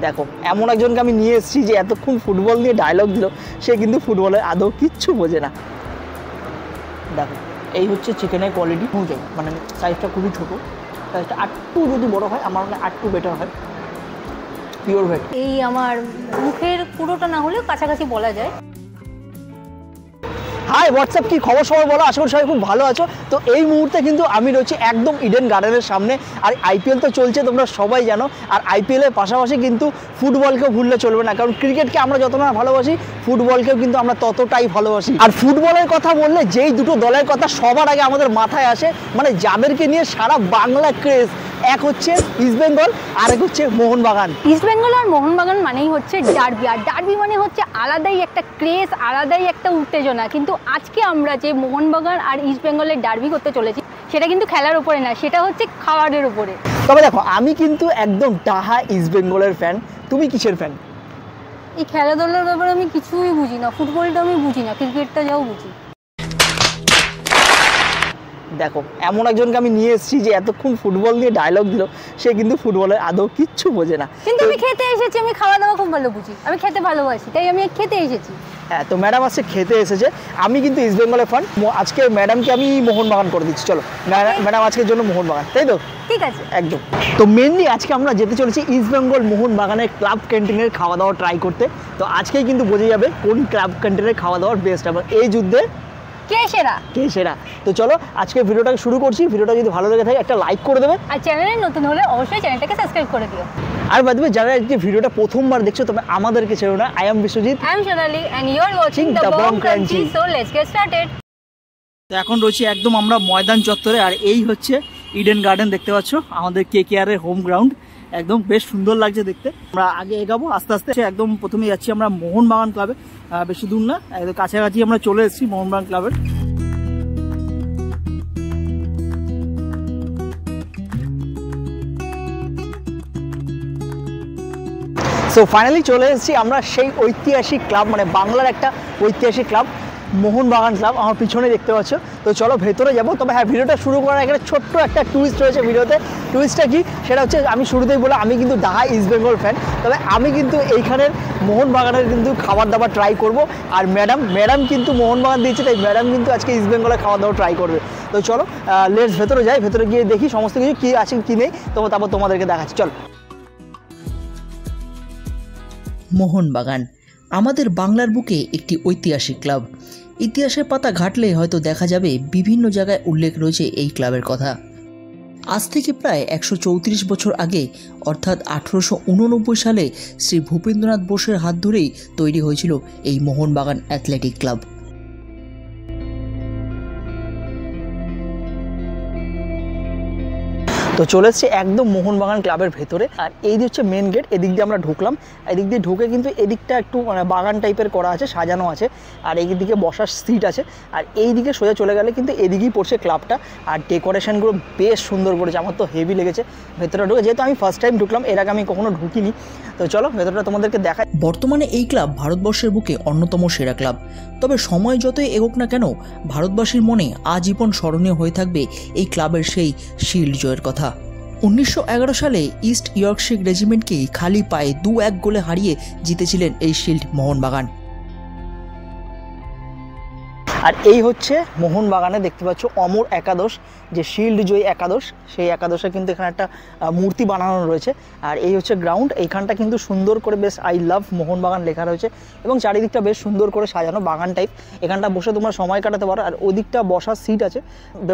দেখো এমন একজনকে আমি নিয়ে এসেছি যে এতক্ষণ ফুটবল নিয়ে ডায়লগ দিল, সে কিন্তু ফুটবলের আদৌ কিচ্ছু বোঝে না। দেখো এই হচ্ছে চিকেনের কোয়ালিটি, বুঝে মানে সাইজটা খুবই ছোটো, সাইজটা আটটু যদি বড় হয় আমার মনে হয় আটটু বেটার হয়। পিওর ভেট, এই আমার মুখের পুরোটা না হলেও কাছাকাছি বলা যায়। হাই হোয়াটসঅ্যাপ, কি খবর সবাই বলো? আশা করি সবাই খুব ভালো আছো। তো এই মুহূর্তে কিন্তু আমি রয়েছি একদম ইডেন গার্ডেনের সামনে, আর আইপিএল তো চলছে তোমরা সবাই জানো, আর আইপিএলের পাশাপাশি কিন্তু ফুটবলকেও ভুললে চলবে না, কারণ ক্রিকেটকে আমরা যত না ভালোবাসি ফুটবলকেও কিন্তু আমরা ততটাই ভালোবাসি। আর ফুটবলের কথা বললে যেই দুটো দলের কথা সবার আগে আমাদের মাথায় আসে, মানে যাদেরকে নিয়ে সারা বাংলা ক্রেজ, এক হচ্ছে ইস্টবেঙ্গল আর এক হচ্ছে মোহনবাগান। ইস্টবেঙ্গল আর মোহনবাগান মানেই হচ্ছে ডার্বি, আর ডার্বি মানে হচ্ছে আলাদাই একটা ক্রেজ, আলাদাই একটা উত্তেজনা। কিন্তু আজকে আমরা যে মোহনবাগান আর ইস্টবেঙ্গলের ডার্বি করতে চলেছি সেটা কিন্তু খেলার উপরে না, সেটা হচ্ছে খাবারের উপরে। তবে দেখো আমি কিন্তু একদম ডাহা ইস্টবেঙ্গলের ফ্যান, তুমি কিসের ফ্যান? এই খেলাধুলার ব্যাপারে আমি কিছুই বুঝি না, ফুটবলটা আমি বুঝি না, ক্রিকেটটা যাও বুঝি। দেখো এমন একজনকে আমি নিয়ে এসেছি যে এতক্ষণ ফুটবল নিয়ে ডায়লগ দিল, সে কিন্তু ফুটবলের আদৌ কিচ্ছু বোঝে না। কিন্তু আমি খেতে এসেছি, আমি খাওয়া দাওয়া খুব ভালো বুঝি, আমি খেতে ভালোবাসি, তাই আমি খেতে এসেছি। হ্যাঁ, তো ম্যাডাম আজকে খেতে এসেছে, আমি কিন্তু ইস্টবেঙ্গলের ফ্যান। আজকে ম্যাডামকে আমি মোহনবাগান করে দিচ্ছি, চলো ম্যাডাম আজকের জন্য মোহনবাগান, তাই তো? ঠিক আছে, একদম। তো মেনলি আজকে আমরা যেতে চলেছি ইস্টবেঙ্গল মোহনবাগানের ক্লাব ক্যান্টিনের খাওয়া দাওয়া ট্রাই করতে। তো আজকেই কিন্তু বোঝা যাবে কোন ক্লাব ক্যান্টিনের খাওয়া দাওয়ার বেস্ট হবে এই যুদ্ধে, কে সেরা। তো চলো আজকে ভিডিওটাকে শুরু করছি। ভিডিওটা যদি ভালো লেগে থাকে একটা লাইক করে দেবে, আর চ্যানেলে নতুন হলে অবশ্যই চ্যানেলটাকে সাবস্ক্রাইব করে দিও। আর বাদ বাকি যারা এই ভিডিওটা প্রথমবার দেখছো তবে আমাদেরকে ছেড়ো না। I am Biswajit, I am Sonali and you are watching the Bong Crunchy. So let's get started. তো এখন রয়েছে একদম আমরা ময়দান চত্বরে, আর এই হচ্ছে ইডেন গার্ডেন, দেখতে পাচ্ছ আমাদের KKR এর হোম গ্রাউন্ড। একদম বেশ সুন্দর লাগছে দেখতে। আমরা আগে এগাবো আস্তে আস্তে, একদম প্রথমে যাচ্ছি আমরা মোহনবাগান ক্লাবে, বেশি দূর না, একদম কাছাকাছি আমরা চলে এসেছি মোহনবাগান ক্লাবের। সো ফাইনালি চলে এসেছি আমরা সেই ঐতিহাসিক ক্লাব, মানে বাংলার একটা ঐতিহাসিক ক্লাব মোহনবাগান ক্লাব, আমার পিছনে দেখতে পাচ্ছ। তো চলো ভেতরে যাবো। তবে হ্যাঁ, ভিডিওটা শুরু করার একটা ছোট্ট একটা টুইস্ট রয়েছে ভিডিওতে। টুইস্টটা কি সেটা হচ্ছে, আমি শুরুতেই বলে আমি কিন্তু ডাহা ইস্টবেঙ্গল ফ্যান, তবে আমি কিন্তু এইখানের মোহনবাগানের কিন্তু খাবার দাবার ট্রাই করব। আর ম্যাডাম কিন্তু মোহনবাগান দিয়েছে, তাই ম্যাডাম কিন্তু আজকে ইস্টবেঙ্গলের খাওয়া দাওয়া ট্রাই করবে। তো চলো লেটস ভেতরে যাই, ভেতরে গিয়ে দেখি সমস্ত কিছু কী আছে কী নেই, তারপর তোমাদেরকে দেখাচ্ছি, চলো। মোহনবাগান আমাদের বাংলার বুকে একটি ঐতিহাসিক ক্লাব। ইতিহাসের পাতা ঘাটলে হয়তো দেখা যাবে বিভিন্ন জায়গায় উল্লেখ রয়েছে এই ক্লাবের কথা। আজ থেকে প্রায় 134 বছর আগে অর্থাৎ 1889 সালে শ্রী ভূপেন্দ্রনাথ বোসের হাত ধরেই তৈরি হয়েছিল এই মোহনবাগান অ্যাথলেটিক ক্লাব। তো চলে এসেছি একদম মোহনবাগান ক্লাবের ভেতরে, আর এই হচ্ছে মেন গেট। এদিক দিয়ে আমরা ঢুকলাম, এদিক দিয়ে ঢুকে কিন্তু এদিকটা একটু মানে বাগান টাইপের করা আছে, সাজানো আছে, আর এই দিকে বসার সিট আছে। আর এই দিকে সোজা চলে গেলে কিন্তু এদিকেই পড়ছে ক্লাবটা, আর ডেকোরেশনগুলো বেশ সুন্দর করেছে, আমার তো হেভি লেগেছে ভেতরে ঢুকে। যেহেতু আমি ফার্স্ট টাইম ঢুকলাম, এর আগে আমি কখনো ঢুকিনি। তো চলো ভেতরটা তোমাদেরকে দেখাই। বর্তমানে এই ক্লাব ভারতবর্ষের বুকে অন্যতম সেরা ক্লাব। তবে সময় যতই এগোক না কেন, ভারতবাসীর মনে আজীবন স্মরণীয় হয়ে থাকবে এই ক্লাবের সেই শিল্ড জয়ের কথা। 1911 সালে ইস্ট ইয়র্কশায়ার রেজিমেন্টকে খালি পায়ে 2-1 গোলে হারিয়ে জিতেছিলেন এই শিল্ড মোহনবাগান। আর এই হচ্ছে মোহনবাগানে দেখতে পাচ্ছ অমর একাদশ, যে শিল্ড জয়ী একাদশ, সেই একাদশে কিন্তু এখানে একটা মূর্তি বানানো রয়েছে। আর এই হচ্ছে গ্রাউন্ড, এইখানটা কিন্তু সুন্দর করে বেশ আই লাভ মোহনবাগান লেখা রয়েছে, এবং চারিদিকটা বেশ সুন্দর করে সাজানো বাগান টাইপ। এখানটা বসে তোমরা সময় কাটাতে পারো, আর ওদিকটা বসার সিট আছে,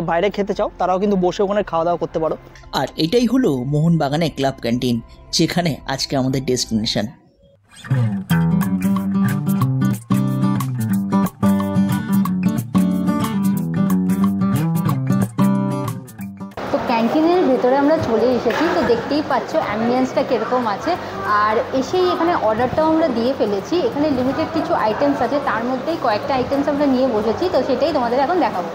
বাইরে খেতে চাও তারাও কিন্তু বসে ওখানে খাওয়া দাওয়া করতে পারো। আর এটাই হলো মোহনবাগানের ক্লাব ক্যান্টিন, যেখানে আজকে আমাদের ডেস্টিনেশন। ক্যান্টিনের ভেতরে আমরা চলে এসেছি, তো দেখতেই পাচ্ছ অ্যাম্বিয়েন্সটা কীরকম আছে। আর এসেই এখানে অর্ডারটাও আমরা দিয়ে ফেলেছি। এখানে লিমিটেড কিছু আইটেমস আছে, তার মধ্যেই কয়েকটা আইটেমস আমরা নিয়ে বসেছি, তো সেটাই তোমাদের এখন দেখাবো।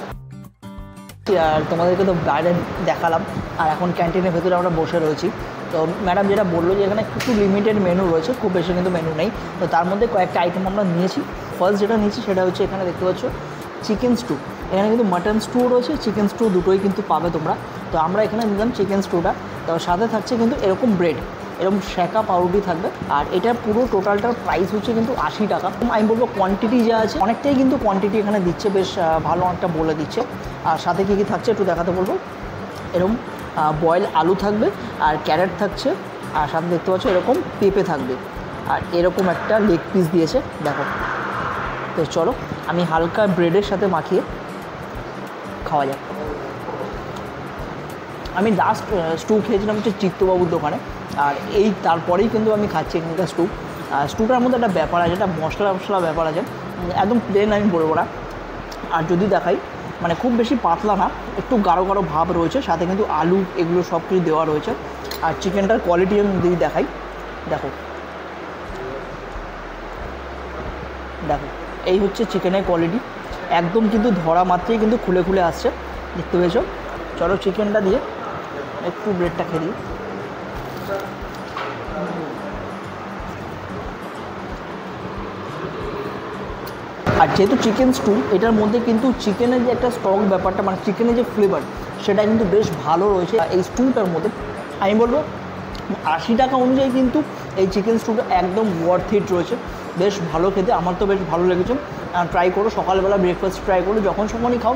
আর তোমাদেরকে তো বাইরে দেখালাম, আর এখন ক্যান্টিনের ভেতরে আমরা বসে রয়েছি। তো ম্যাডাম যেটা বললো যে এখানে কিছু লিমিটেড মেনু রয়েছে, খুব বেশি কিন্তু মেনু নেই। তো তার মধ্যে কয়েকটা আইটেম আমরা নিয়েছি। ফার্স্ট যেটা নিয়েছি সেটা হচ্ছে এখানে দেখতে পাচ্ছ চিকেন স্টু। এখানে কিন্তু মাটন স্টু রয়েছে, চিকেন স্টু দুটোই কিন্তু পাবে তোমরা। তো আমরা এখানে নিলাম চিকেন স্টুটা, তো সাথে থাকছে কিন্তু এরকম ব্রেড। এরকম শেঁকা পাউরুটি থাকবে। আর এটার পুরো টোটালটার প্রাইস হচ্ছে কিন্তু 80 টাকা। আমি বলবো কোয়ান্টিটি যা আছে অনেকটাই কিন্তু কোয়ান্টিটি এখানে দিচ্ছে, বেশ ভালো অনেকটা বলে দিচ্ছে। আর সাথে কী কী থাকছে একটু দেখাতে বলবো। এরকম বয়েল আলু থাকবে, আর ক্যারেট থাকছে, আর সাথে দেখতে পাচ্ছ এরকম পেঁপে থাকবে, আর এরকম একটা লেগ পিস দিয়েছে দেখো। তো চলো আমি হালকা ব্রেডের সাথে মাখিয়ে খাওয়া যাক। আমি লাস্ট স্টু খেয়েছিলাম হচ্ছে চিত্তবাবুর দোকানে, আর এই তারপরেই কিন্তু আমি খাচ্ছি এখানকার স্টু। স্টুটার মধ্যে একটা ব্যাপার আছে, একটা মশলা ব্যাপার আছে, একদম প্লেন আমি বলবো না। আর যদি দেখাই মানে খুব বেশি পাতলা না, একটু গাঢ় ভাব রয়েছে, সাথে কিন্তু আলু এগুলো সব কিছু দেওয়া রয়েছে। আর চিকেনটার কোয়ালিটি আমি যদি দেখাই, দেখো এই হচ্ছে চিকেনের কোয়ালিটি, একদম কিন্তু ধরা মাত্রই কিন্তু খুলে আসছে, দেখতে পেয়েছো। চলো চিকেনটা দিয়ে একটু ব্রেডটা খেয়ে দিই। আর যেহেতু চিকেন স্টু, এটার মধ্যে কিন্তু চিকেনের যে একটা স্টক ব্যাপারটা, মানে চিকেনের যে ফ্লেভার সেটা কিন্তু বেশ ভালো রয়েছে এই স্টুটার মধ্যে। আমি বলবো 80 টাকা অনুযায়ী কিন্তু এই চিকেন স্টুটা একদম ওয়ার্থ ইট রয়েছে, বেশ ভালো খেতে, আমার তো বেশ ভালো লেগেছে। ট্রাই করো, সকালবেলা ব্রেকফাস্ট ট্রাই করো, যখনই খাও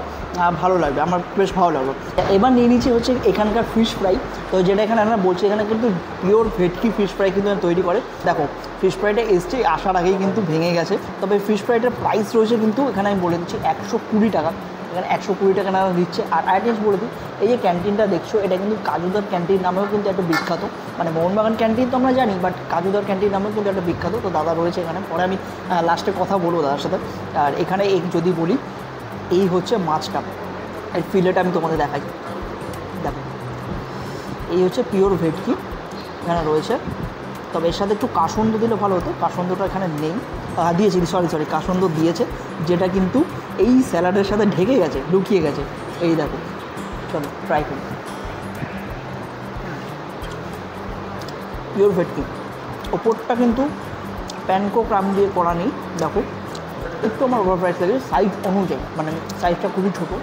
ভালো লাগবে, আমার বেশ ভালো লাগলো। এবার নিয়ে নিচ্ছি হচ্ছে এখানকার ফিশ ফ্রাই। তো যেটা এখানে আমরা বলছি, এখানে কিন্তু পিওর ভেটকি ফিশ ফ্রাই কিন্তু তৈরি করে। দেখো ফিশ ফ্রাইটা এসছে, আসার আগেই কিন্তু ভেঙে গেছে। তবে ফিশ ফ্রাইটার প্রাইস রয়েছে কিন্তু এখানে আমি বলে দিচ্ছি 120 টাকা। এখানে 120 টাকা না দিচ্ছে। আর আইটেমস বলে দিই, এই যে ক্যান্টিনটা দেখছো, এটা কিন্তু কাজুদার ক্যান্টিন নামেও কিন্তু একটা বিখ্যাত, মানে মোহনবাগান ক্যান্টিন তো আমরা জানি, বাট কাজুদার ক্যান্টিন নামেও কিন্তু একটা বিখ্যাত। তো দাদা রয়েছে এখানে, পরে আমি লাস্টে কথা বলবো দাদার সাথে। আর এখানে যদি বলি, এই হচ্ছে মাছটা, এর ফিলেটা আমি তোমাদের দেখাই। দেখো এই হচ্ছে পিওর ভেটকি এখানে রয়েছে। তবে এর সাথে একটু কাসন্দ দিলে ভালো হতো, কাসন্দটা এখানে নেই, দিয়েছি সরি কাসন্দ দিয়েছে, যেটা কিন্তু এই স্যালাডের সাথে ঢেকে গেছে, লুকিয়ে গেছে। এই দেখো, চলো ট্রাই করি। পিওর ভেটকি, ওপরটা কিন্তু প্যানকো ক্রাম দিয়ে করা নেই। দেখো একটু আমার ওভার প্রাইস লাগে সাইজ অনুযায়ী, মানে সাইজটা খুবই ছোটো,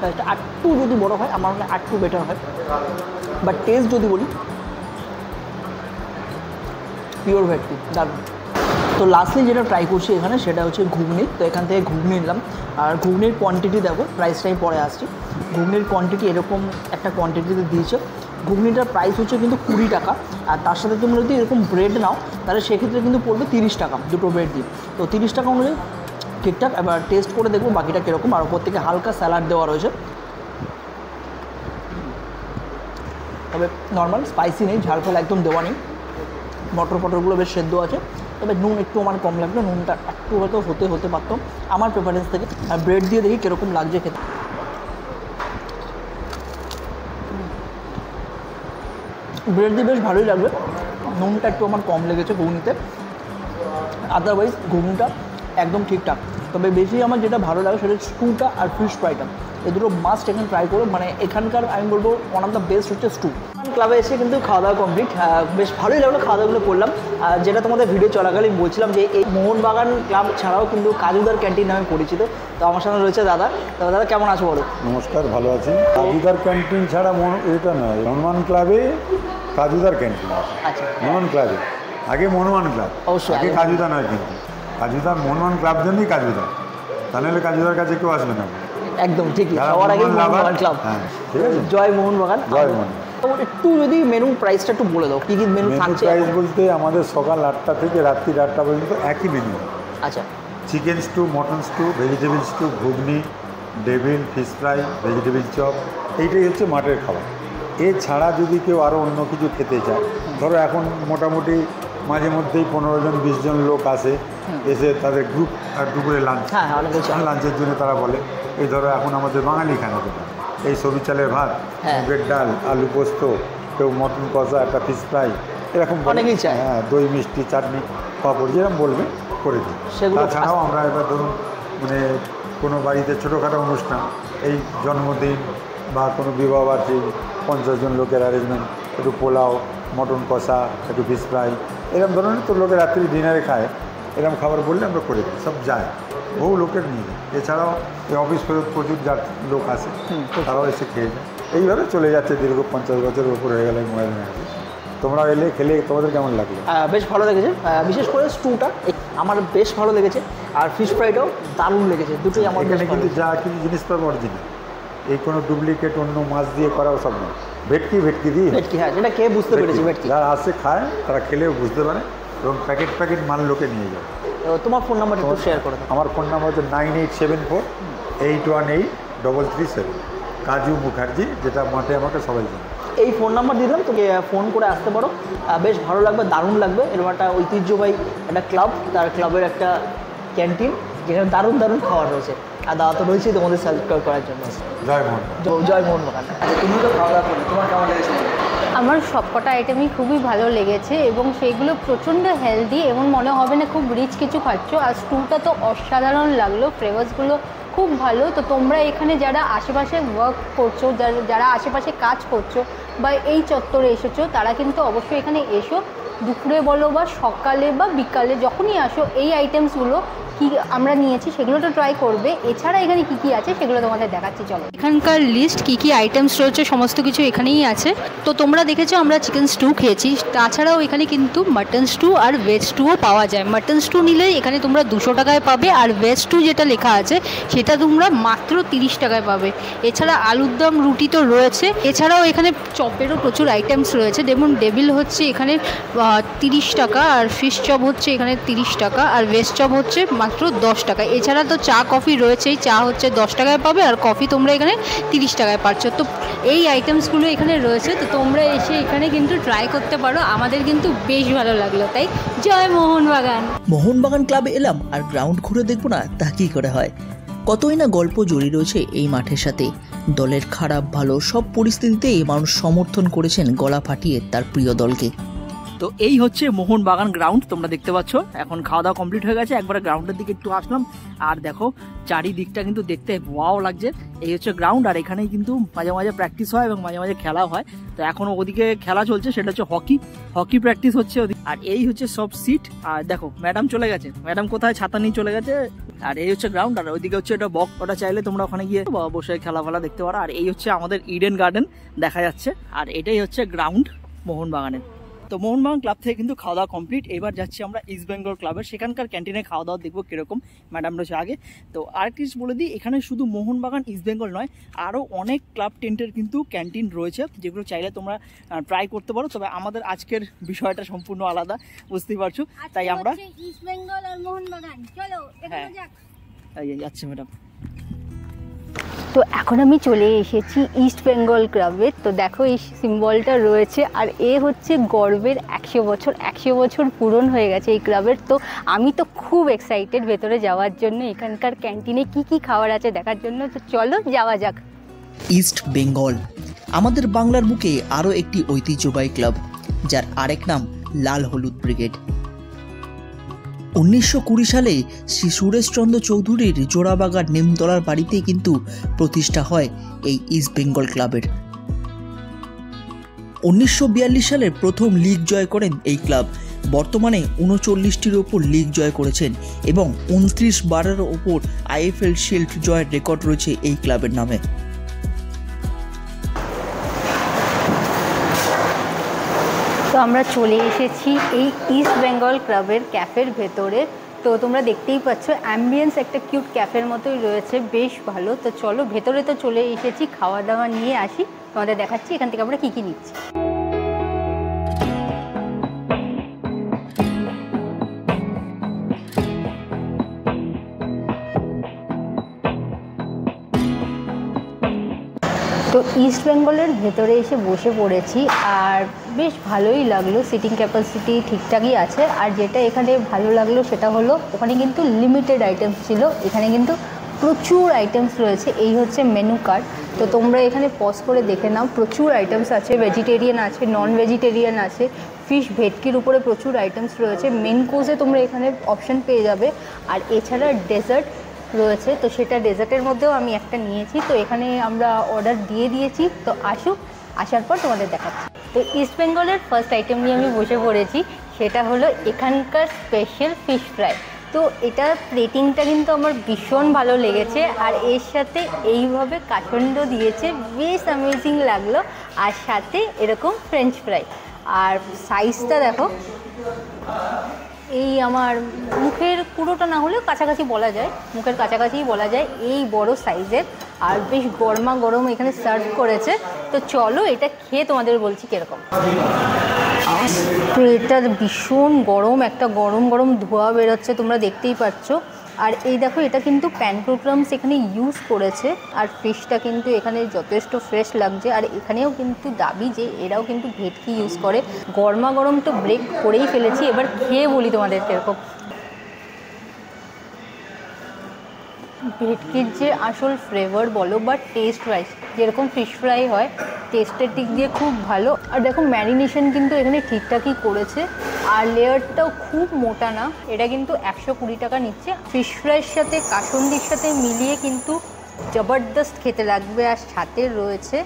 সাইজটা আরটু যদি বড়ো হয় আমার মনে হয় আরটু বেটার হয়। বাট টেস্ট যদি বলি, পিওর ভেটকি দারুণ। তো লাস্টলি যেটা ট্রাই করছি এখানে, সেটা হচ্ছে ঘুগনি। তো এখান থেকে ঘুগনি নিলাম, আর ঘুগনির কোয়ান্টিটি দেখো, প্রাইসটাই পরে আসছি। ঘুগনির কোয়ান্টিটি এরকম একটা কোয়ান্টিটিতে দিয়েছে। ঘুগনিটার প্রাইস হচ্ছে কিন্তু 20 টাকা। আর তার সাথে তোমরা যদি এরকম ব্রেড নাও, তাহলে সেক্ষেত্রে কিন্তু পড়বে 30 টাকা, দুটো ব্রেড দিয়ে। তো 30 টাকা অনুযায়ী ঠিকঠাক। এবার টেস্ট করে দেখবো বাকিটা কীরকম। আর ওপর থেকে হালকা স্যালাড দেওয়া রয়েছে, তবে নর্মাল, স্পাইসি নেই, ঝাল ফাল একদম দেওয়া নেই। মটরগুলো বেশ সেদ্ধ আছে, তবে নুন একটু আমার কম লাগলো, নুনটা একটু হয়তো হতে পারতো আমার প্রেফারেন্স থেকে। আর ব্রেড দিয়ে দেখি কীরকম লাগছে খেতে। ব্রেড দিয়ে বেশ ভালোই লাগবে, নুনটা একটু আমার কম লেগেছে ঘুগনিতে, আদারওয়াইজ ঘুগনিটা একদম ঠিকঠাক। তবে বেশি আমার যেটা ভালো লাগে সেটা স্টুটা আর ফিশ ফ্রাইটা, এই দুটো মাস্ট এখানে ট্রাই করো। মানে এখানকার আমি বলবো ওয়ান অফ দ্য বেস্ট হচ্ছে স্টু। ক্লাবে এসে কিন্তু খাওয়া দাওয়া কমপ্লিট, বেশ ভালোই লাগলো খাওয়া দাওয়াগুলো করলাম। যেটা তোমাদের ভিডিও চলাকালীন বলছিলাম যে এই মোহনবাগান ক্লাব ছাড়াও কিন্তু কাজুদার ক্যান্টিন নামে পরিচিত। তো আমার সামনে রয়েছে দাদা। তো দাদা কেমন আছো বলো? নমস্কার, ভালো আছি। কাজুদার ক্যান্টিন ছাড়া এটা নয়, মোহনবাগান ক্লাবে কাজুদার ক্যান্টিন। আচ্ছা, মোহনবাগান ক্লাবে আগে মোহনবাগান ক্লাব, অবশ্যই আগে কাজুদা নয়, কিন্তু কাজুদা মোহনবাগান ক্লাব জন্যই কাজুদা, তাহলে কাজুদার কাছে কেউ আসবে না। একদম ঠিকই, সবার আগে মোহনবাগান ক্লাব। হ্যাঁ ঠিক আছে, জয় মোহনবাগান। জয় মোহন। তো একটু যদি মেনু প্রাইসটা একটু বলে দাও, কী কী মেনু থাকছে? প্রাইস বলতে আমাদের সকাল 8টা থেকে রাত্রি 8টা পর্যন্ত একই মেনু। আচ্ছা, chicken stew, mutton stew, vegetable stew, ghugni, devil, fish fry, vegetable chop, এইটাই হচ্ছে মাঠের খাবার। এছাড়া যদি কেউ আরও অন্য কিছু খেতে চায়, ধরো এখন মোটামুটি মাঝে মধ্যেই 15 জন 20 জন লোক আসে, এসে তাদের গ্রুপ আর দুপুরে লাঞ্চ, লাঞ্চের জন্য তারা বলে এই ধরো এখন আমাদের বাঙালি খানা যেটা, এই সবজি চালের ভাত, মুগের ডাল, আলু পোস্ত, কেউ মটন কষা, একটা ফিশ ফ্রাই, এরকম অনেকেই চায়। হ্যাঁ, দই মিষ্টি, চাটনি, পাঁপড়, যেরকম বলবে করে দিই। তাছাড়াও আমরা এবার ধরুন মানে কোনো বাড়িতে ছোটোখাটো অনুষ্ঠান, এই জন্মদিন বা কোনো বিবাহ বার্ষিক, 50 জন লোকের অ্যারেঞ্জমেন্ট, একটু পোলাও, মটন কষা, একটু ফিশ ফ্রাই, এরকম ধরনের তো লোকের রাত্রি ডিনারে খায়, এরকম খাবার বললে আমরা করে দিই, সব যায়, বহু লোকের নিয়ে যায়। এছাড়াও এই অফিস ফেরত প্রচুর যার লোক আসে, তারাও এসে খেয়ে যায়। এইভাবে চলে যাচ্ছে দীর্ঘ 50 বছরের উপর হয়ে গেলে মোবাইল আছে। তোমরা এলে খেলে তোমাদের কেমন লাগলো? বেশ ভালো লেগেছে, বিশেষ করে স্টুটা আমার বেশ ভালো লেগেছে, আর ফিশ ফ্রাইটাও দারুণ লেগেছে, দুটোই আমার এখানে কিন্তু যা কিছু জিনিস পাবো অরিজিনাল, এই কোনো ডুপ্লিকেট অন্য মাছ দিয়ে করাও সব নয়। ভেটকি দিয়ে ভেটকি, হ্যাঁ সেটা খেয়ে বুঝতে পেরেছি ভেটকি। যারা আসে খায় তারা খেলেও বুঝতে পারে, এবং প্যাকেট মাল লোকে নিয়ে যায়। তোমার ফোন নাম্বারটা একটু শেয়ার করে দাও। আমার ফোন নাম্বার হচ্ছে 9874818337, কাজু মুখার্জি, যেটা মাঠে আমাকে সবাই জানে। এই ফোন নাম্বার দিলাম, তোকে ফোন করে আসতে পারো, বেশ ভালো লাগবে, দারুণ লাগবে। এরকম একটা ঐতিহ্যবাহী একটা ক্লাব, তার ক্লাবের একটা ক্যান্টিন যেখানে দারুণ খাবার রয়েছে, আর দাওয়া তো রয়েছেই তোমাদের সাবস্ক্রাইব করার জন্য। জয় মোহনবাগান। আচ্ছা, তুমি তো খাওয়া দাওয়া করলে, তোমার কেমন লেগেছে? আমার সবকটা আইটেমই খুবই ভালো লেগেছে এবং সেগুলো প্রচণ্ড হেলদি এবং মনে হবে না খুব রিচ কিছু খাচ্ছ। আর স্টুটা তো অসাধারণ লাগলো, ফ্লেভার্সগুলো খুব ভালো। তো তোমরা এখানে যারা আশেপাশে ওয়ার্ক করছো, যারা আশেপাশে কাজ করছো বা এই চত্বরে এসেছো, তারা কিন্তু অবশ্যই এখানে এসো, দুপুরে বলো বা সকালে বা বিকালে যখনই আসো, এই আইটেমসগুলো কি আমরা নিয়েছি সেগুলো তো ট্রাই করবে। এছাড়া এখানে কি আছে সেগুলো তোমাদের দেখাচ্ছি, চলো। এখানকার লিস্ট কি আইটেমস রয়েছে সমস্ত কিছু এখানেই আছে। তো তোমরা দেখেছো আমরা চিকেন স্টু খেয়েছি, তাছাড়াও এখানে কিন্তু মাটন স্টু আর ভেজ স্টুও পাওয়া যায়। মাটন স্টু নিলে এখানে তোমরা 200 টাকায় পাবে, আর ভেজ স্টু যেটা লেখা আছে সেটা তোমরা মাত্র 30 টাকায় পাবে। এছাড়া আলুর দম, রুটি তো রয়েছে, এছাড়াও এখানে চপেরও প্রচুর আইটেমস রয়েছে। যেমন ডেভিল হচ্ছে এখানে 30 টাকা, আর ফিশ চপ হচ্ছে এখানে 30 টাকা, আর ভেজ চপ হচ্ছে মাত্র 10 টাকা। এছাড়া তো চা কফি রয়েছেই, চা হচ্ছে 10 টাকায় পাবে, আর কফি তোমরা এখানে 30 টাকায় পাচ্ছ। তো এই আইটেমসগুলো এখানে রয়েছে, তো তোমরা এসে এখানে কিন্তু ট্রাই করতে পারো। আমাদের কিন্তু বেশ ভালো লাগলো, তাই জয় মোহনবাগান। মোহনবাগান ক্লাবে এলাম আর গ্রাউন্ড ঘুরে দেখবো না, তা কী করে হয়? কতই না গল্প জড়িয়ে রয়েছে এই মাঠের সাথে। দলের খারাপ ভালো সব পরিস্থিতিতেই মানুষ সমর্থন করেছেন গলা ফাটিয়ে তার প্রিয় দলকে। তো এই হচ্ছে মোহনবাগান গ্রাউন্ড, তোমরা দেখতে পাচ্ছ। এখন খাওয়া দাওয়া কমপ্লিট হয়ে গেছে, একবারে গ্রাউন্ডের দিকে একটু আসলাম, আর দেখো চারিদিকটা কিন্তু দেখতে ওয়াও লাগছে। এই হচ্ছে গ্রাউন্ড, আর এখানেই কিন্তু মাঝে মাঝে প্র্যাকটিস হয় এবং মাঝে মাঝে খেলা হয়। তো এখন ওদিকে খেলা চলছে, সেটা হচ্ছে হকি প্র্যাকটিস হচ্ছে ওদিকে। আর এই হচ্ছে সব সিট, আর দেখো ম্যাডাম চলে গেছে, ম্যাডাম কোথায়, ছাতা নিয়ে চলে গেছে। আর এই হচ্ছে গ্রাউন্ড, আর ওইদিকে হচ্ছে এটা বক, ওটা চাইলে তোমরা ওখানে গিয়ে বসে খেলা দেখতে পারো। আর এই হচ্ছে আমাদের ইডেন গার্ডেন দেখা যাচ্ছে, আর এটাই হচ্ছে গ্রাউন্ড মোহনবাগানের। তো মোহনবাগান ক্লাব থেকে কিন্তু খাওয়া দাওয়া কমপ্লিট। এবার যাচ্ছি আমরা ইস্ট বেঙ্গল ক্লাবের, সেখানকার ক্যান্টিনে খাওয়া দাওয়া দেখবো কীরকম। ম্যাডাম রয়েছে আগে। তো আরেকটি জিনিস বলে দিই, এখানে শুধু মোহনবাগান ইস্ট বেঙ্গল নয়, আরও অনেক ক্লাব টেন্টের কিন্তু ক্যান্টিন রয়েছে, যেগুলো চাইলে তোমরা ট্রাই করতে পারো। তবে আমাদের আজকের বিষয়টা সম্পূর্ণ আলাদা, বুঝতেই পারছো, তাই আমরা ইস্ট বেঙ্গল আর মোহনবাগান, চলো হ্যাঁ যাচ্ছি ম্যাডাম। তো এখন আমি চলে এসেছি ইস্ট বেঙ্গল ক্লাবে। তো দেখো এই সিম্বলটা রয়েছে, আর এ হচ্ছে গর্বের 100 বছর পূরণ হয়ে গেছে এই ক্লাবের। তো আমি তো খুব এক্সাইটেড ভেতরে যাওয়ার জন্য, এখানকার ক্যান্টিনে কি খাবার আছে দেখার জন্য। তো চলো যাওয়া যাক। ইস্ট বেঙ্গল আমাদের বাংলার বুকে আরও একটি ঐতিহ্যবাহী ক্লাব, যার আরেক নাম লাল হলুদ ব্রিগেড। 1920 সালে শ্রী সুরেশচন্দ্র চৌধুরীর জোড়াবাগান নিমতলার বাড়িতেই কিন্তু প্রতিষ্ঠা হয় এই ইস্ট বেঙ্গল ক্লাবের। 1942 সালের প্রথম লিগ জয় করেন এই ক্লাব। বর্তমানে 39টির ওপর লিগ জয় করেছেন এবং 29 বারের ওপর আইএফএল শিল্ড জয়ের রেকর্ড রয়েছে এই ক্লাবের নামে। তো আমরা চলে এসেছি এই ইস্ট বেঙ্গল ক্লাবের ক্যাফের ভেতরে। তো তোমরা দেখতেই পাচ্ছ অ্যাম্বিয়েন্স একটা কিউট ক্যাফের মতোই রয়েছে, বেশ ভালো। তো চলো ভেতরে তো চলে এসেছি, খাওয়া দাওয়া নিয়ে আসি, তোমাদের দেখাচ্ছি এখান থেকে আমরা কী নিচ্ছি। তো ইস্ট বেঙ্গলের ভেতরে এসে বসে পড়েছি, আর বেশ ভালোই লাগলো। সিটিং ক্যাপাসিটি ঠিকঠাকই আছে। আর যেটা এখানে ভালো লাগলো সেটা হলো ওখানে কিন্তু লিমিটেড আইটেমস ছিল, এখানে কিন্তু প্রচুর আইটেমস রয়েছে। এই হচ্ছে মেনু কার্ড, তো তোমরা এখানে পজ করে দেখে নাও, প্রচুর আইটেমস আছে, ভেজিটেরিয়ান আছে, নন ভেজিটেরিয়ান আছে, ফিশ ভেটকির উপরে প্রচুর আইটেমস রয়েছে। মেন কোর্সে তোমরা এখানে অপশান পেয়ে যাবে। আর এছাড়া ডেজার্ট রয়েছে, তো সেটা ডেজার্টের মধ্যেও আমি একটা নিয়েছি। তো এখানে আমরা অর্ডার দিয়ে দিয়েছি, তো আসার পর তোমাদের দেখাচ্ছি। তো ইস্ট বেঙ্গলের ফার্স্ট আইটেম নিয়ে আমি বসে পড়েছি, সেটা হলো এখানকার স্পেশাল ফিশ ফ্রাই। তো এটা প্লেটিংটা কিন্তু আমার ভীষণ ভালো লেগেছে, আর এর সাথে এইভাবে কাঠন্ড দিয়েছে, বেশ অ্যামেজিং লাগলো। আর সাথে এরকম ফ্রেঞ্চ ফ্রাই, আর সাইজটা দেখো, এই আমার মুখের পুরোটা না হলেও কাছাকাছি বলা যায়, মুখের কাছাকাছিই বলা যায়, এই বড় সাইজের। আর বেশ গরমা গরম এখানে সার্ভ করেছে। তো চলো এটা খেয়ে তোমাদের বলছি কীরকম। তো এটা ভীষণ গরম, একটা গরম গরম ধোঁয়া বেরোচ্ছে, তোমরা দেখতেই পাচ্ছ। আর এই দেখো, এটা কিন্তু প্যানক্রোক্রামস এখানে ইউজ করেছে। আর ফিশটা কিন্তু এখানে যথেষ্ট ফ্রেশ লাগছে। আর এখানেও কিন্তু দাবি যে এরাও কিন্তু ভেটকি ইউজ করে। গরমা গরম তো ব্রেক করেই ফেলেছি, এবার খেয়ে বলি তোমাদের কীরকম। ভেটকির যে আসল ফ্লেভার বলো বা টেস্ট ওয়াইজ, যেরকম ফিশ ফ্রাই হয় টেস্টের দিক দিয়ে খুব ভালো। আর দেখো ম্যারিনেশন কিন্তু এখানে ঠিকঠাকই করেছে। আর লেয়ারটাও খুব মোটা না, এটা কিন্তু 120 টাকা নিচ্ছে। ফিশ ফ্রাইয়ের সাথে কাসুন্দির সাথে মিলিয়ে কিন্তু জবরদস্ত খেতে লাগবে। আর সাথে রয়েছে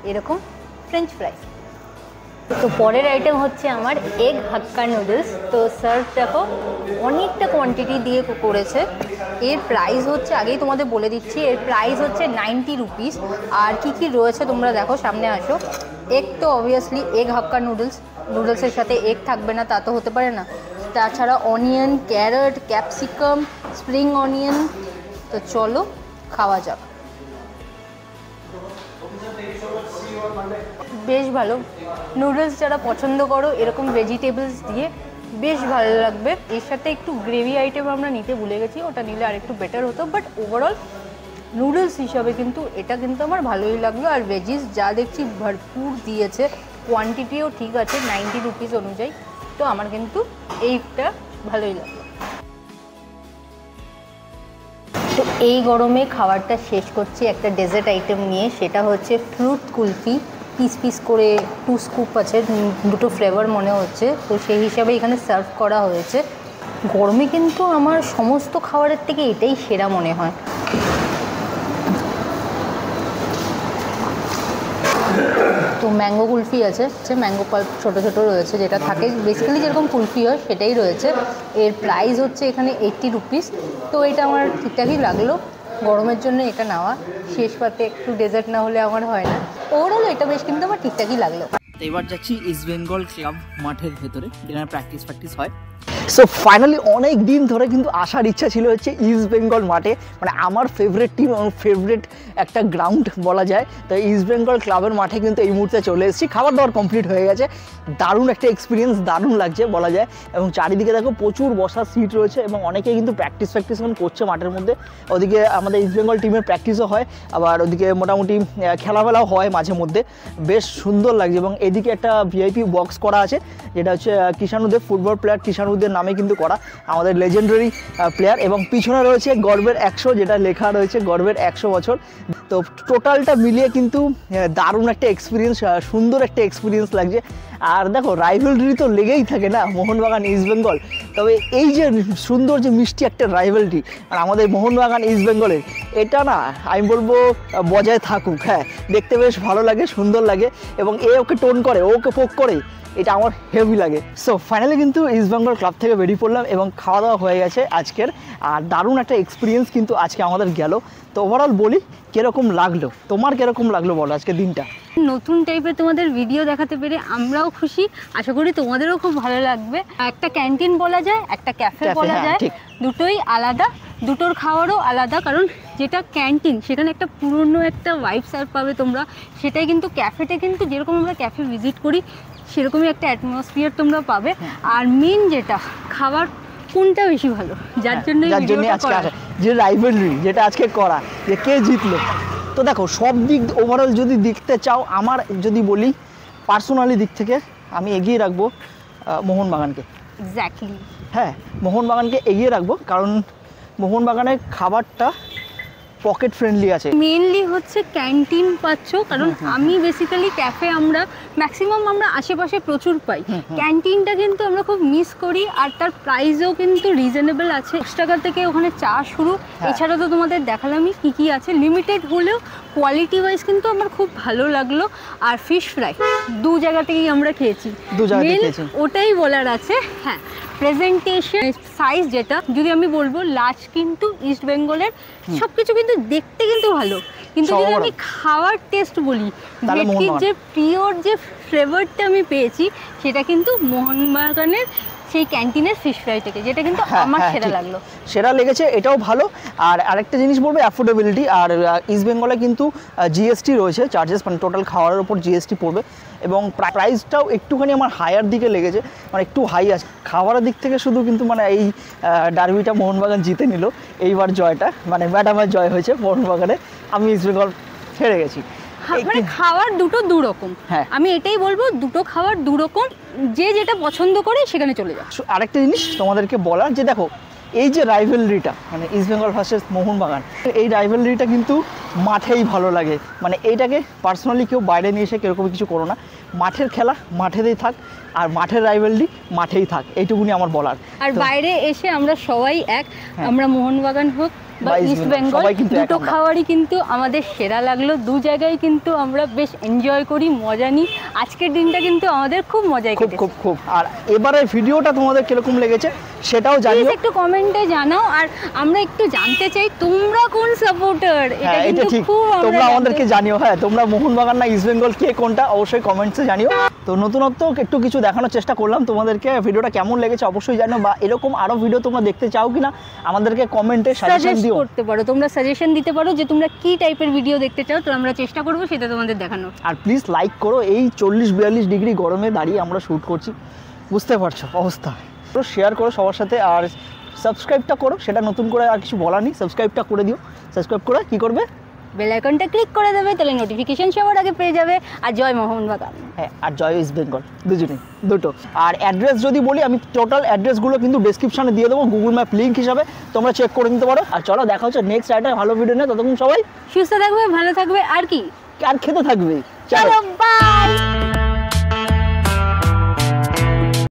এরকম ফ্রেঞ্চ ফ্রাই। তো পরের আইটেম হচ্ছে আমার এগ হাক্কা নুডলস। তো সার্ভ দেখো অনেকটা কোয়ান্টিটি দিয়ে করেছে। এর প্রাইস হচ্ছে, আগেই তোমাদের বলে দিচ্ছি, এর প্রাইস হচ্ছে 90 রুপিস। আর কি কি রয়েছে তোমরা দেখো, সামনে আসো। এগ তো অবভিয়াসলি এগ হাক্কা নুডলসের সাথে এগ থাকবে না তা তো হতে পারে না। তাছাড়া onion, carrot, capsicum, spring onion. তো চলো খাওয়া যাক। বেশ ভালো, নুডলস যারা পছন্দ করো এরকম ভেজিটেবলস দিয়ে বেশ ভালো লাগবে। এর সাথে একটু গ্রেভি আইটেম আমরা নিতে ভুলে গেছি, ওটা নিলে আর একটু বেটার হতো। বাট ওভারঅল নুডলস হিসাবে কিন্তু এটা কিন্তু আমার ভালোই লাগলো। আর ভেজিস যা দেখছি ভরপুর দিয়েছে, কোয়ান্টিটিও ঠিক আছে 90 রুপিস অনুযায়ী। তো আমার কিন্তু এইটা ভালোই লাগলো। তো এই গরমে খাবারটা শেষ করছি একটা ডেজার্ট আইটেম নিয়ে, সেটা হচ্ছে ফ্রুট কুলফি। পিস পিস করে 2 স্কুপ আছে, দুটো ফ্লেভার মনে হচ্ছে। তো সেই হিসাবে এখানে সার্ভ করা হয়েছে। গরমে কিন্তু আমার সমস্ত খাবারের থেকে এটাই সেরা মনে হয়। তো ম্যাঙ্গো কুলফি আছে, ম্যাঙ্গো পাল্প ছোটো ছোটো রয়েছে, যেটা থাকে বেসিক্যালি যেরকম কুলফি হয় সেটাই রয়েছে। এর প্রাইস হচ্ছে এখানে 80 রুপিস। তো এটা আমার ঠিকঠাকই লাগলো, গরমের জন্য এটা নেওয়া। শেষ পাতে একটু ডেজার্ট না হলে আমার হয় না। ওভারঅল এটা বেশ কিন্তু আমার ঠিকঠাকই লাগলো। এবার যাচ্ছি ইস্ট বেঙ্গল ক্লাব মাঠের ভেতরে, যেখানে প্র্যাকটিস হয়। সো ফাইনালি অনেক দিন ধরে কিন্তু আসার ইচ্ছা ছিল হচ্ছে ইস্ট বেঙ্গল মাঠে, মানে আমার ফেভারিট টিম এবং ফেভারিট একটা গ্রাউন্ড বলা যায়। তো ইস্ট বেঙ্গল ক্লাবের মাঠে কিন্তু এই মুহূর্তে চলে এসেছি, খাবার দাবার কমপ্লিট হয়ে গেছে। দারুণ একটা এক্সপিরিয়েন্স, দারুণ লাগছে বলা যায়। এবং চারিদিকে দেখো প্রচুর বসার সিট রয়েছে এবং অনেকে কিন্তু প্র্যাকটিস এখন করছে মাঠের মধ্যে। ওদিকে আমাদের ইস্ট বেঙ্গল টিমের প্র্যাকটিসও হয়, আবার ওদিকে মোটামুটি খেলাফেলাও হয় মাঝে মধ্যে, বেশ সুন্দর লাগছে। এবং এদিকে একটা ভিআইপি বক্স করা আছে, যেটা হচ্ছে কিষাণুদেব, ফুটবল প্লেয়ার কিষাণুদের নামে কিন্তু করা, আমাদের লেজেন্ডারি প্লেয়ার। এবং পিছনে রয়েছে গর্বের 100, যেটা লেখা রয়েছে গর্বের 100 বছর। তো টোটালটা মিলিয়ে কিন্তু দারুণ একটা এক্সপিরিয়েন্স, সুন্দর একটা এক্সপিরিয়েন্স লাগছে। আর দেখো রাইভেলরি তো লেগেই থাকে না মোহনবাগান ইস্ট বেঙ্গল, তবে এই যে সুন্দর যে মিষ্টি একটা রাইভেলরি আর আমাদের মোহনবাগান ইস্ট বেঙ্গলের, এটা না আমি বলবো বজায় থাকুক। হ্যাঁ, দেখতে বেশ ভালো লাগে, সুন্দর লাগে। এবং এ ওকে টোন করে, ওকে পোক করে, এটা আমার হেভি লাগে। সো ফাইনালি কিন্তু ইস্ট বেঙ্গল ক্লাব থেকে বেরিয়ে পড়লাম এবং খাওয়া দাওয়া হয়ে গেছে আজকের। আর দারুণ একটা এক্সপিরিয়েন্স কিন্তু আজকে আমাদের গেল। তো ওভারঅল বলি কীরকম লাগলো, তোমার কীরকম লাগলো বলো আজকে দিনটা? নতুন টাইপের তোমাদের ভিডিও দেখাতে পেরে আমরাও খুশি, আশা করি তোমাদেরও খুব ভালো লাগবে। একটা ক্যান্টিন বলা যায়, একটা ক্যাফে বলা যায়, দুটোই আলাদা, দুটোর খাওয়ারও আলাদা। কারণ যেটা ক্যান্টিন সেখানে একটা পুরনো একটা ভাইব সার্ভ পাবে তোমরা, সেটাই কিন্তু ক্যাফেতে কিন্তু যেরকম আমরা ক্যাফে ভিজিট করি সেরকমই একটা অ্যাটমসফিয়ার তোমরা পাবে। আর মেন যেটা খাবার কোনটা বেশি ভালো, যার জন্য আজকে যে রাইভেলরি যেটা আজকে করা, যে কে জিতলো। তো দেখো সব দিক ওভারঅল যদি দেখতে চাও, আমার যদি বলি পার্সোনালি দিক থেকে আমি এগিয়ে রাখবো মোহনবাগানকে। এক্স্যাক্টলি, হ্যাঁ, মোহনবাগানকে এগিয়ে রাখবো, কারণ মোহনবাগানের খাবারটা পকেট ফ্রেন্ডলি আছে। মেনলি হচ্ছে ক্যান্টিন পাচ্ছ, কারণ আমি বেসিক্যালি ক্যাফে আমরা ম্যাক্সিমাম আমরা আশেপাশে প্রচুর পাই, ক্যান্টিনটা কিন্তু আমরা খুব মিস করি। আর তার প্রাইসও কিন্তু রিজনেবল আছে, 10 টাকা থেকে ওখানে চা শুরু। এছাড়া তো তোমাদের দেখালামই কী কী আছে, লিমিটেড হলেও কোয়ালিটি ওয়াইজ কিন্তু আমার খুব ভালো লাগলো। আর ফিশ ফ্রাই 2 জায়গা থেকেই আমরা খেয়েছি, ওটাই বলার আছে। হ্যাঁ, প্রেজেন্টেশন সাইজ যেটা যদি আমি বলবো লার্জ, কিন্তু ইস্ট বেঙ্গলের সব কিছু কিন্তু কিন্তু দেখতে কিন্তু ভালো, কিন্তু যদি আমি খাওয়ার টেস্ট বলি, তাহলে ভেটকির মোহনবাগান। যে পিওর যে ফ্লেভারটা আমি পেয়েছি সেটা কিন্তু মোহনবাগানের সেই ক্যান্টিনের ফিশ ফ্রাই থেকে, যেটা কিন্তু আমার সেরা লাগলো। সেরা লেগেছে, এটাও ভালো। আর আরেকটা জিনিস বলবো, অ্যাফোর্ডেবিলিটি। আর ইস্ট বেঙ্গলে কিন্তু জিএসটি রয়েছে, চার্জেস, মানে টোটাল খাওয়ারের উপর জিএসটি পড়বে, এবং প্রাইসটাও একটুখানি আমার হায়ার দিকে লেগেছে, মানে একটু হাই আছে খাবারের দিক থেকে। শুধু কিন্তু মানে এই ডার্বিটা মোহনবাগান জিতে নিল এইবার, জয়টা মানে ম্যাডামের জয় হয়েছে মোহনবাগানে, আমি ইস্ট বেঙ্গল হেরে গেছি। মানে খাবার দুটো দু রকম, হ্যাঁ। আমি এটাই বলবো, দুটো খাবার দু রকম, যে যেটা পছন্দ করে সেখানে চলে যাও। আরেকটা জিনিস তোমাদেরকে বলার, যে দেখো এই যে রাইভেলরিটা, মানে ইস্ট বেঙ্গল ভার্সেস মোহনবাগান, এই রাইভেলরিটা কিন্তু মাঠেই ভালো লাগে। মানে এইটাকে পার্সোনালি কেউ বাইরে নিয়ে এসে কিরকম কিছু করো না, মাঠের খেলা মাঠেতেই থাক, আর মাঠের রাইভেলরি মাঠেই থাক, এইটুকুনি আমার বলার। আর বাইরে এসে আমরা সবাই এক, আমরা মোহনবাগান হোক বা ইস্ট বেঙ্গল, দুটো খাবারই কিন্তু আমাদের সেরা লাগলো। দু জায়গায় কিন্তু আমরা বেশ এনজয় করি, মজা নিই। আজকের দিনটা কিন্তু আমাদের খুব মজায় কেটেছে, খুব খুব। আর এবারের ভিডিওটা তোমাদের কিরকম লেগেছে সেটাও জানিও, একটু কমেন্টে জানাও। আর আমরা একটু জানতে চাই তোমরা কোন সাপোর্টার, এটা এটা কিন্তু ঠিক, খুব তোমরা আমাদেরকে জানিও। হ্যাঁ, তোমরা মোহনবাগান না ইস্ট বেঙ্গল, কে কোনটা, অবশ্যই কমেন্টসে জানিও। তো নতুনত্ব একটু কিছু দেখানোর চেষ্টা করলাম তোমাদেরকে। ভিডিওটা কেমন লেগেছে অবশ্যই জানিও, বা এরকম আরও ভিডিও তোমরা দেখতে চাও কিনা আমাদেরকে কমেন্টে সাজেশন দিও, করতে পারো। তোমরা সাজেশন দিতে পারো যে তোমরা কি টাইপের ভিডিও দেখতে চাও, তো আমরা চেষ্টা করবো সেটা তোমাদের দেখানোর। আর প্লিজ লাইক করো, এই 40-42 ডিগ্রি গরমে দাঁড়িয়ে আমরা শ্যুট করছি, বুঝতে পারছো অবস্থা। তো শেয়ার করো সবার সাথে, আর সাবস্ক্রাইবটা করো, সেটা নতুন করে আর কিছু বলার নেই, সাবস্ক্রাইবটা করে দিও। সাবস্ক্রাইব করে কী করবে, বেল আইকনটা ক্লিক করে দেবে, তাহলে নোটিফিকেশন সবার আগে পেয়ে যাবে। আর জয় মোহনবাগান। হ্যাঁ, আর জয় ইস্ট বেঙ্গল, দুজনেই, দুটো। আর অ্যাড্রেস যদি বলি, আমি টোটাল অ্যাড্রেসগুলো কিন্তু ডেসক্রিপশনে দিয়ে দেবো, গুগল ম্যাপ লিঙ্ক হিসাবে, তোমরা চেক করে নিতে পারো। আর চলো দেখা হচ্ছে নেক্সট একটা ভালো ভিডিও নিয়ে, ততক্ষণ সবাই সুস্থ থাকবে, ভালো থাকবে, আর কি, আর খেতে থাকবে। চলো বাই।